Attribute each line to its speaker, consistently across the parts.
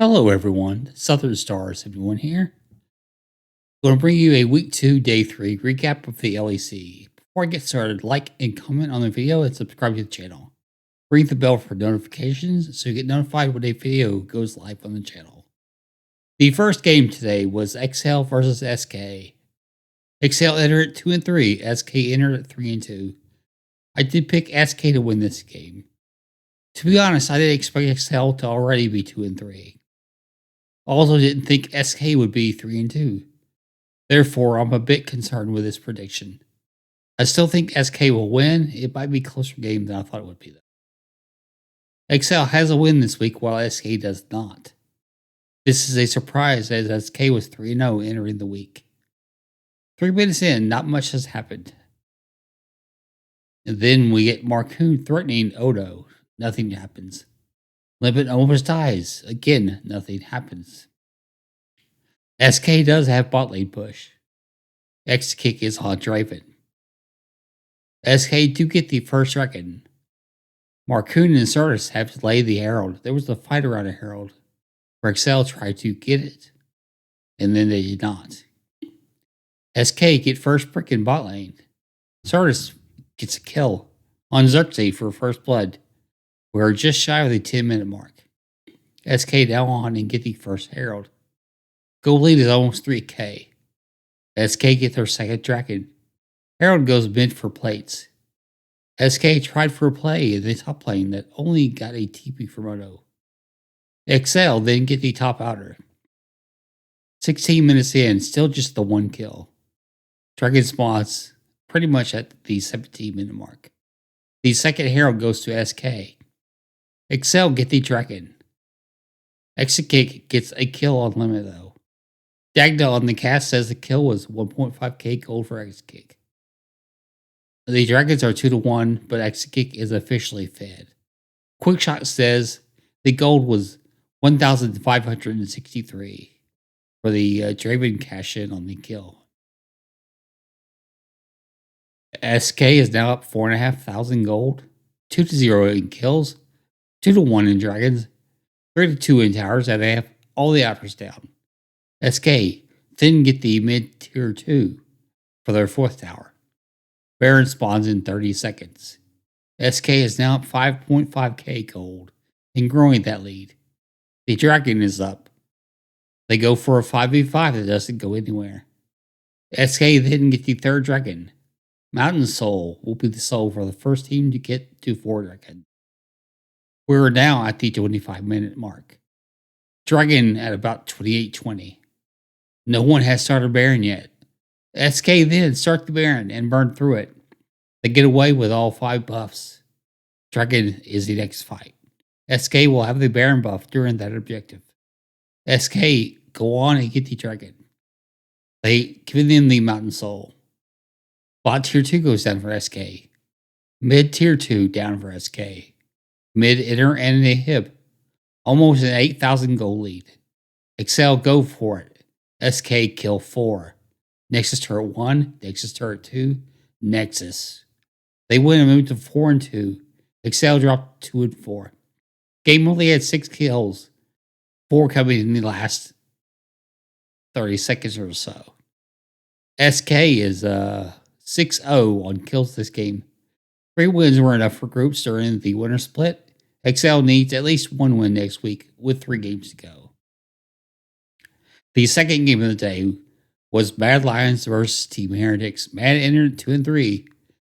Speaker 1: Hello, everyone. Southern Stars, everyone here. I'm going to bring you a week 2, day 3 recap of the LEC. Before I get started, like and comment on the video and subscribe to the channel. Ring the bell for notifications so you get notified when a video goes live on the channel. The first game today was XL versus SK. XL entered at 2-3, SK entered at 3-2. I did pick SK to win this game. To be honest, I didn't expect XL to already be 2-3. Also didn't think SK would be 3-2. Therefore, I'm a bit concerned with this prediction. I still think SK will win. It might be a closer game than I thought it would be, though. XL has a win this week while SK does not. This is a surprise as SK was 3-0 entering the week. 3 minutes in, not much has happened. And then we get Marcoon threatening Odo. Nothing happens. Limpet almost dies. Again, nothing happens. SK does have bot lane push. X kick is on Draven. SK do get the first dragon. Marcoon and Astralis have to lay the Herald. There was a fight around a Herald where XL tried to get it, and then they did not. SK get first brick in bot lane. Astralis gets a kill on Xerxes for first blood. We're just shy of the 10-minute mark. SK now on and get the first Herald. Goal lead is almost 3k. SK get their second dragon. Herald goes mid for plates. SK tried for a play in the top lane that only got a TP from Odo. XL then get the top outer. 16 minutes in, still just the one kill. Dragon spawns pretty much at the 17-minute mark. The second Herald goes to SK. XL get the dragon. Execute gets a kill on limit though. Dagda on the cast says the kill was 1.5k gold for Execute. The dragons are 2-1, but Execute is officially fed. Quickshot says the gold was 1,563 for the Draven cash in on the kill. SK is now up 4,500 gold, 2-0 in kills, 2-1 in dragons, 3-2 in towers, and they have all the outers down. SK then get the mid tier 2 for their fourth tower. Baron spawns in 30 seconds. SK is now up 5.5k gold and growing that lead. The dragon is up. They go for a 5v5 that doesn't go anywhere. SK then get the third dragon. Mountain Soul will be the soul for the first team to get to 4 dragons. We're now at the 25-minute mark. Dragon at about 28-20. No one has started Baron yet. SK then start the Baron and burn through it. They get away with all 5 buffs. Dragon is the next fight. SK will have the Baron buff during that objective. SK go on and get the Dragon. They give them the Mountain Soul. Bot tier 2 goes down for SK. Mid tier 2 down for SK. Mid enter and a hip. Almost an 8,000 gold lead. XL go for it. SK kill 4. Nexus turret 1. Nexus turret 2. Nexus. They win and move to 4-2. XL dropped 2-4. Game only had 6 kills. 4 coming in the last 30 seconds or so. SK is 6-0 on kills this game. 3 wins were enough for groups during the winner split. XL needs at least 1 win next week with 3 games to go. The second game of the day was Mad Lions versus Team Heretics. Mad entered 2-3.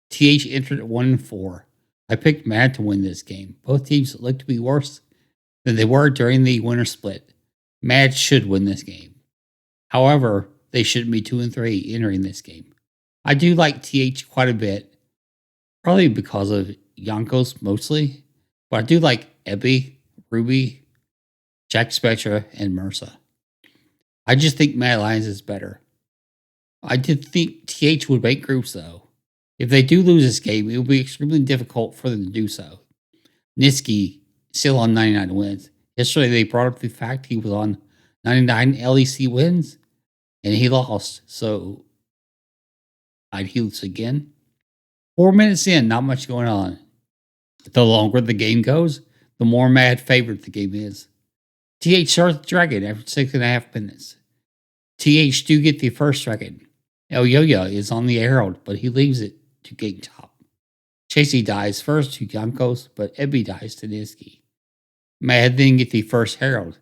Speaker 1: TH entered at 1-4. I picked Mad to win this game. Both teams looked to be worse than they were during the winner split. Mad should win this game. However, they shouldn't be 2-3 entering this game. I do like TH quite a bit, probably because of Yonkos mostly, but I do like Ebby, Ruby, Jack Spectra, and Mersa. I just think Mad Lions is better. I did think TH would make groups though. If they do lose this game, it will be extremely difficult for them to do so. Niski still on 99 wins. Yesterday they brought up the fact he was on 99 LEC wins and he lost, so I'd lose again. 4 minutes in, not much going on. The longer the game goes, the more Mad favorite the game is. TH starts the dragon after 6.5 minutes. TH do get the first dragon. Elyoya is on the herald, but he leaves it to gain top. Chasey dies first to Yamkos, but Ebby dies to Niski. Mad then get the first herald.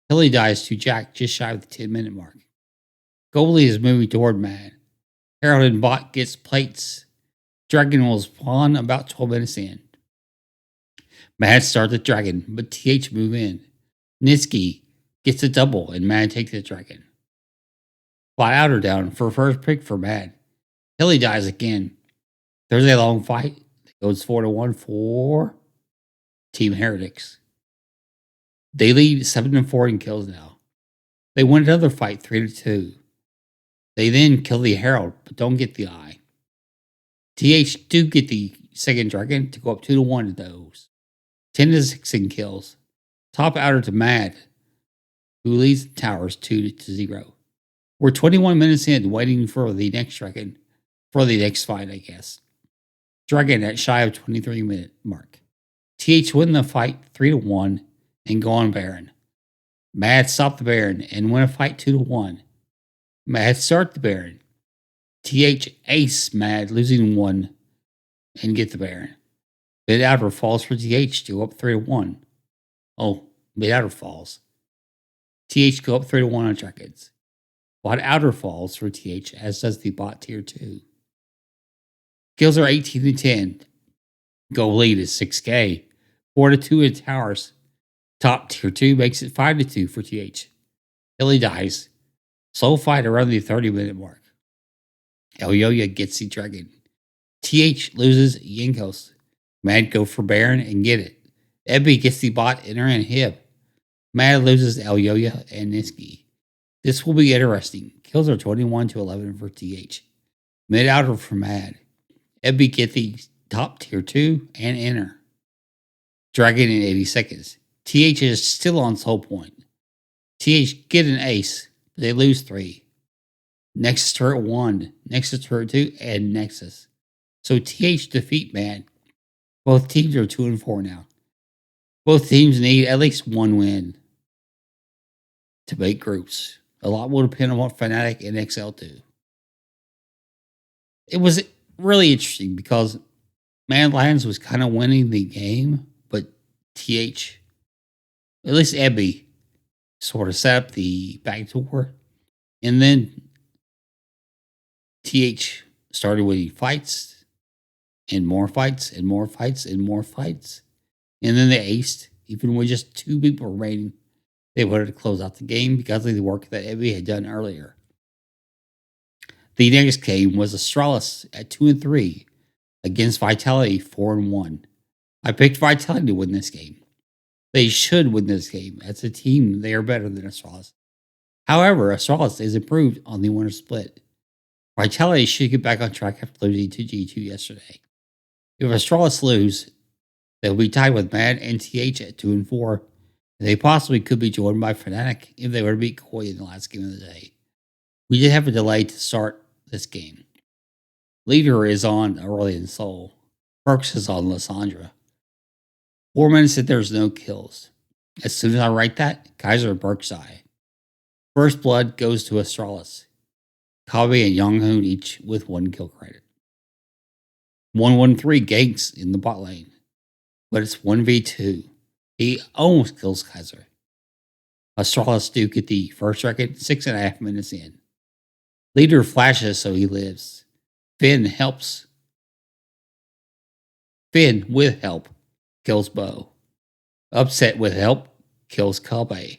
Speaker 1: Hilly dies to Jack just shy of the 10-minute mark. Goalie is moving toward Mad. Herald and bot gets plates. Dragon will spawn about 12 minutes in. Mad starts the dragon, but TH move in. Niski gets a double, and Mad takes the dragon. Fly outer down for first pick for Mad. Hilly dies again. There's a long fight. It goes 4-1 for Team Heretics. They lead 7-4 in kills now. They win another fight 3-2. They then kill the Herald, but don't get the eye. TH do get the second dragon to go up 2-1 to those. 10-6 in kills. Top outer to Mad, who leads the towers 2-0. We're 21 minutes in, waiting for the next dragon, for the next fight, I guess. Dragon at shy of 23-minute mark. TH win the fight 3-1 and go on Baron. Mad stop the Baron and win a fight 2-1. Mad start the Baron. TH ace Mad, losing 1 and get the Baron. Mid outer falls for TH to go up 3-1. Oh, mid outer falls. TH go up 3-1 on dragons. Bot outer falls for TH, as does the bot tier 2. Kills are 18-10. Goal lead is 6K. 4-2 in towers. Top tier 2 makes it 5-2 for TH. Hilly dies. Slow fight around the 30-minute mark. Elyoya gets the dragon. TH loses Yankos. Mad go for Baron and get it. Ebby gets the bot inner and hip. Mad loses Elyoya and Niski. This will be interesting. Kills are 21-11 for TH. Mid outer for Mad. Ebby get the top tier 2 and inner. Dragon in 80 seconds. TH is still on soul point. TH get an ace, but they lose 3. Nexus turret 1, Nexus turret 2, and Nexus. So TH defeat Mad. Both teams are 2-4 now. Both teams need at least one win to make groups. A lot will depend on what Fnatic and XL do. It was really interesting because Mad Lions was kind of winning the game, but TH, at least Ebby, sort of set up the backdoor. And then TH started winning fights, and more fights, and more fights, and more fights. And then they aced, even with just 2 people remaining. They wanted to close out the game because of the work that Ebby had done earlier. The next game was Astralis at 2-3 against Vitality 4-1. I picked Vitality to win this game. They should win this game. As a team, they are better than Astralis. However, Astralis is improved on the winner split. Vitality should get back on track after losing to G2 yesterday. If Astralis lose, they'll be tied with Mad and TH at 2-4. They possibly could be joined by Fnatic if they were to beat Koi in the last game of the day. We did have a delay to start this game. Leader is on Aurelian Soul. Perks is on Lysandra. 4 minutes and there's no kills. As soon as I write that, Kaiser and Perks die. First blood goes to Astralis. Kabe and Yonghoon each with 1 kill credit. 1-1-3 ganks in the bot lane. But it's 1v2. He almost kills Kaiser. Astralis do get the first dragon 6.5 minutes in. Leader flashes so he lives. Finn helps. Finn with help kills Bo. Upset with help kills Kabe.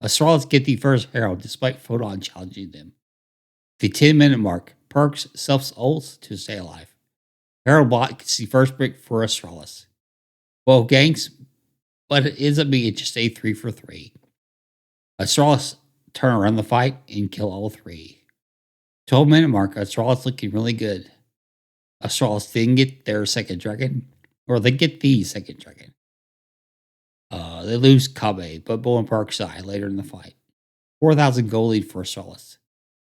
Speaker 1: Astralis get the first herald despite Photon challenging them. The 10-minute mark, Perks self-ults to stay alive. Herald bot gets the first brick for Astralis. Bo ganks, but it ends up being just a 3-for-3. Astralis turn around the fight and kill all 3. 12-minute mark, Astralis looking really good. Astralis didn't get their second dragon, or they get the second dragon. They lose Kabe, but Bo and Perks die later in the fight. 4,000 goal lead for Astralis.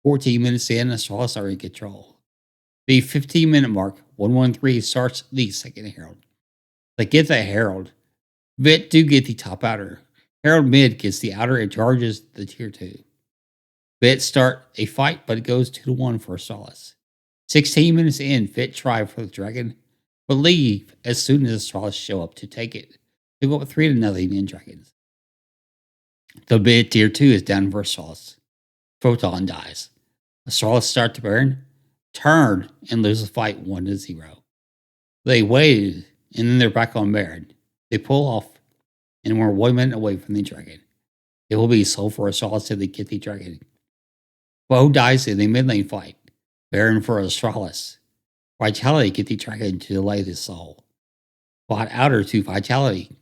Speaker 1: 14 minutes in, Astralis are in control. The 15-minute mark, 1-1-3 starts the second herald. They get that herald. Vit do get the top outer. Herald mid gets the outer and charges the tier 2. Fit start a fight, but it goes 2-1 for Astralis. 16 minutes in, Fit try for the dragon, but leave as soon as Astralis show up to take it. They go up 3-0 in dragons. The mid tier 2 is down for Astralis. Photon dies. Astralis start to burn, turn, and lose the fight 1-0. They waited, and then they're back on Baron. They pull off, and we're 1 minute away from the dragon. It will be sold for Astralis if they get the dragon. Bo dies in the mid lane fight. Baron for Astralis. Vitality get the dragon to delay the soul. Bot outer to Vitality.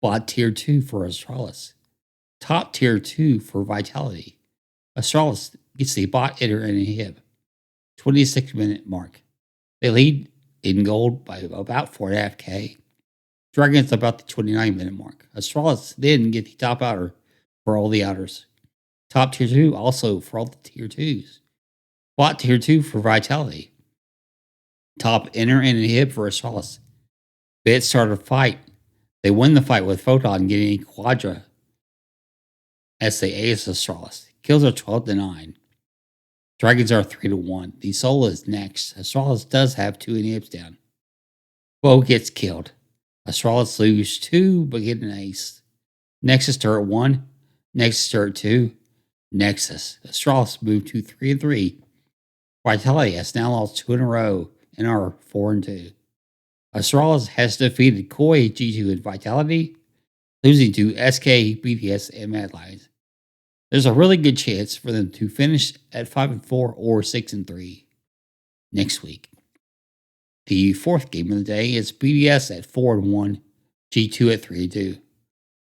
Speaker 1: Bot tier 2 for Astralis. Top tier 2 for Vitality. Astralis gets the bot enter and a hib. 26-minute mark. They lead in gold by about 4.5k. Dragons about the 29-minute mark. Astralis then get the top outer for all the outers. Top tier 2 also for all the tier 2s. Bot tier 2 for Vitality. Top enter and a hib for Astralis. Bit start a fight. They win the fight with Photon getting a quadra as they ace Astralis. Kills are 12-9. Dragons are 3-1. The soul is next. Astralis does have 2 inhibs down. Bo gets killed. Astralis lose 2 but get an ace. Nexus turret 1. Nexus turret 2. Nexus. Astralis move to 3-3. Vitality has now lost 2 in a row and are 4-2. Astralis has defeated Koi, G2, and Vitality, losing to SK, BTS, and Mad Lions. There's a really good chance for them to finish at 5-4 or 6-3 next week. The fourth game of the day is BDS at 4-1, G2 at 3-2.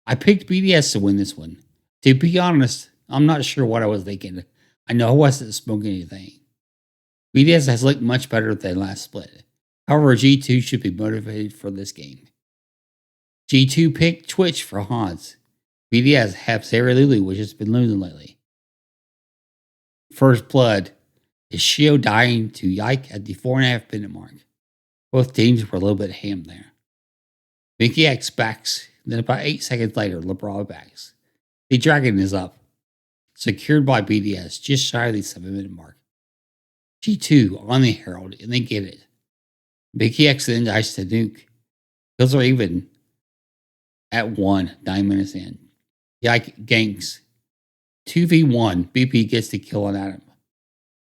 Speaker 1: I picked BDS to win this one. To be honest, I'm not sure what I was thinking. I know I wasn't smoking anything. BDS has looked much better than last split. However, G2 should be motivated for this game. G2 picked Twitch for Hans. BDS have Sarah Lulu, which has been losing lately. First blood is Shio dying to Yike at the 4.5-minute mark. Both teams were a little bit ham there. Mickey X backs, then about 8 seconds later, LeBron backs. The dragon is up, secured by BDS just shy of the 7-minute mark. G2 on the Herald, and they get it. Mickey X then dies to nuke. Kills are even at 1, 9 minutes in. Yike ganks. 2v1, BP gets the kill on Adam.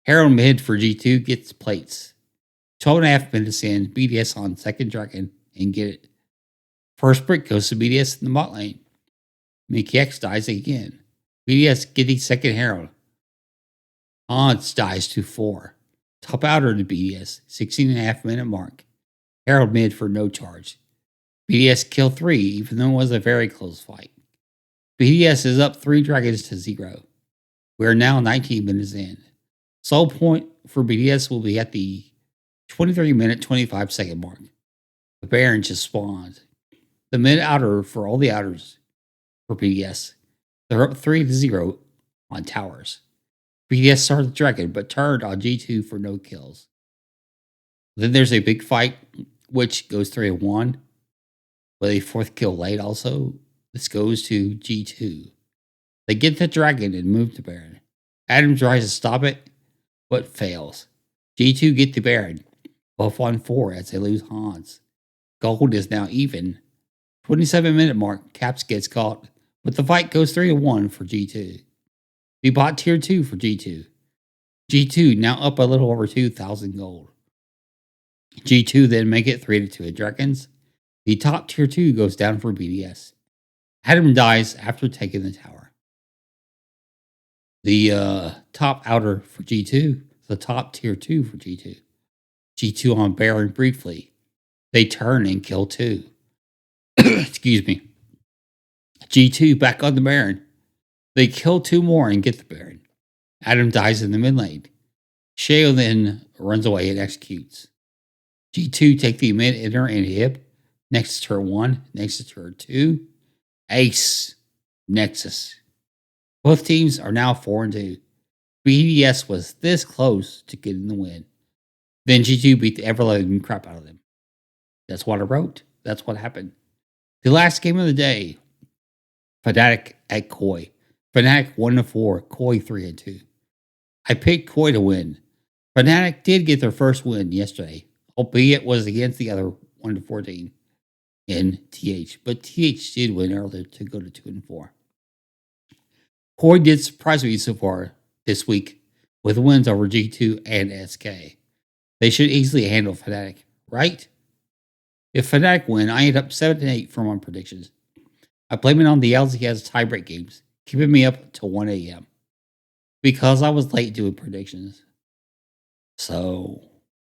Speaker 1: Herald mid for G2 gets plates. 12.5 minutes in, BDS on second dragon and get it. First brick goes to BDS in the bot lane. Mickey X dies again. BDS get the second Herald. Hans dies to 4. Top outer to BDS, 16.5-minute mark. Herald mid for no charge. BDS kill 3, even though it was a very close fight. BDS is up 3 dragons to 0. We are now 19 minutes in. Soul point for BDS will be at the 23-minute, 25-second mark. The Baron just spawned. The mid outer for all the outers for BDS. They're up 3-0 on towers. BDS started the dragon, but turned on G2 for no kills. Then there's a big fight, which goes 3-1, with a 4th kill late also. This goes to G2. They get the dragon and move to Baron. Adam tries to stop it, but fails. G2 get the Baron, both on 4 as they lose Hans. Gold is now even. 27-minute mark, Caps gets caught, but the fight goes 3-1 for G2. We bought tier 2 for G2. G2 now up a little over 2,000 gold. G2 then make it 3-2 at Dragons. The top tier 2 goes down for BDS. Adam dies after taking the tower. The top outer for G2, the top tier 2 for G2. G2 on Baron briefly. They turn and kill 2. Excuse me. G2 back on the Baron. They kill 2 more and get the Baron. Adam dies in the mid lane. Sheo then runs away and executes. G2 take the mid, enter, and hip. Next to turret 1, next to turret 2. Ace. Nexus. Both teams are now 4-2. BDS was this close to getting the win. Then G2 beat the ever-loving crap out of them. That's what I wrote. That's what happened. The last game of the day Fnatic at Koi. Fnatic 1-4, Koi 3-2. I picked Koi to win. Fnatic did get their first win yesterday, albeit was against the other 1-4 team in TH, but TH did win earlier to go to 2-4. Koi did surprise me so far this week with wins over G2 and SK. They should easily handle Fnatic, right? If Fnatic win, I end up 7-8 for my predictions. I blame it on the LCS tiebreak games, keeping me up till 1 a.m. because I was late doing predictions. So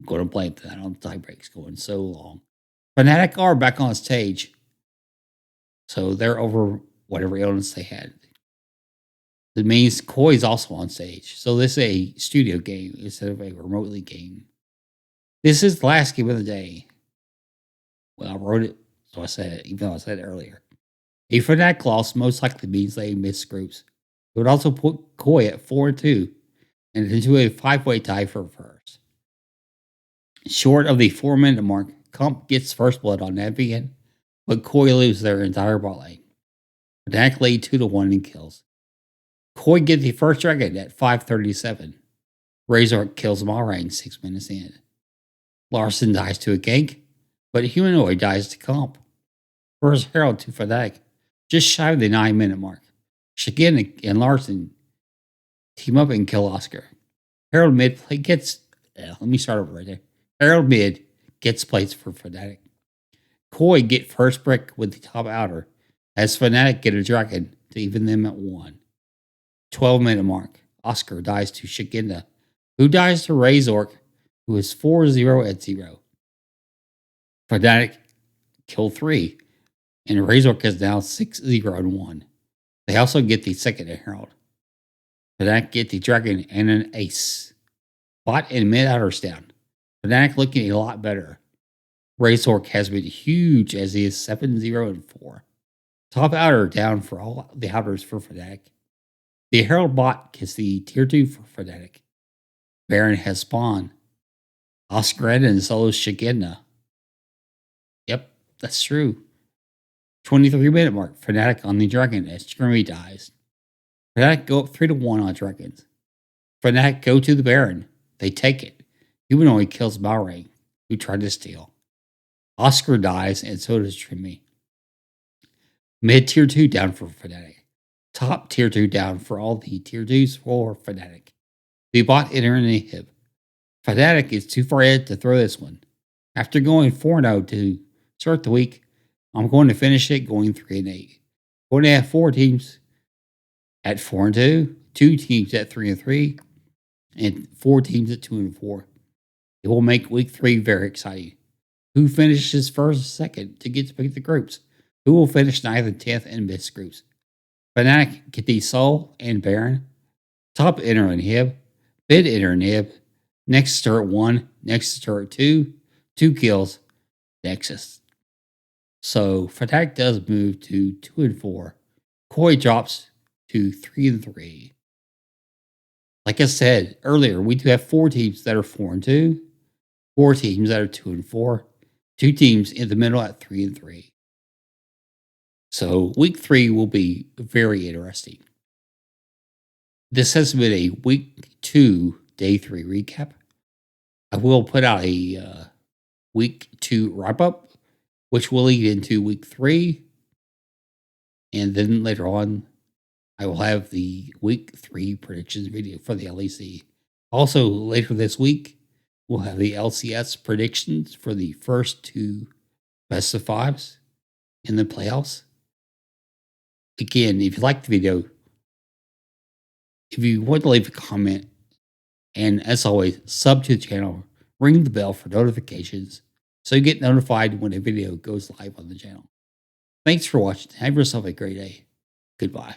Speaker 1: I'm going to blame that on the tiebreaks going so long. Fnatic are back on stage, so they're over whatever illness they had. That means Koi is also on stage, so this is a studio game instead of a remotely game. This is the last game of the day. Well, I wrote it, so I said it, even though I said it earlier. A Fnatic loss most likely means they missed groups. It would also put Koi at 4-2 and into a 5-way tie for first. Short of the 4-minute mark, Comp gets first blood on Nevian, but Koi loses their entire bot lane. Fnatic lead 2-1 in kills. Koi gets the first dragon at 5:37. Razor kills Marang 6 minutes in. Larson dies to a gank, but Humanoid dies to Comp. First Herald to Fnatic, just shy of the 9-minute mark. Shigin and Larson team up and kill Oscar. Herald mid play gets. Let me start over right there. Herald mid gets plates for Fnatic. Koi get first brick with the top outer, as Fnatic get a dragon to even them at 1. 12-minute mark. Oscar dies to Shiginda, who dies to Razor, who is 4-0 at 0. Fnatic kill 3, and Razor is now 6-0 and 1. They also get the second Herald. Fnatic get the dragon and an ace. Bot and mid outer's down. Fnatic looking a lot better. Razor has been huge as he is 7-0 and 4. Top outer down for all the outers for Fnatic. The Herald bot gets the tier 2 for Fnatic. Baron has spawned. Oscar and solos Shigena. Yep, that's true. 23-minute mark. Fnatic on the dragon as Jeremy dies. Fnatic go up 3-1 on dragons. Fnatic go to the Baron. They take it. Humanoid kills Marang, who tried to steal. Oscar dies, and so does Trimi. Mid tier 2 down for Fnatic. Top tier 2 down for all the tier 2s for Fnatic. The bot enter an inhib. Fnatic is too far ahead to throw this one. After going 4-0 to start the week, I'm going to finish it going 3-8. Going to have 4 teams at 4-2, 2 teams at 3-3, and 4 teams at 2-4. It will make week 3 very exciting. Who finishes first and second to get to pick the groups? Who will finish 9th and 10th in missed groups? Fnatic get the Soul and Baron. Top enter and Hib. Mid enter and Hib. Next start 1. Next start 2. 2 kills. Nexus. So Fnatic does move to 2-4. Koi drops to 3-3. Like I said earlier, we do have 4 teams that are 4-2. 4 teams that are 2-4. 2 teams in the middle at 3-3. So week 3 will be very interesting. This has been a week 2, day 3 recap. I will put out a week 2 wrap up, which will lead into week 3. And then later on, I will have the week 3 predictions video for the LEC. Also, later this week, we'll have the LCS predictions for the first 2 best of 5s in the playoffs. Again, if you liked the video, if you want to leave a comment, and as always, sub to the channel, ring the bell for notifications so you get notified when a video goes live on the channel. Thanks for watching. Have yourself a great day. Goodbye.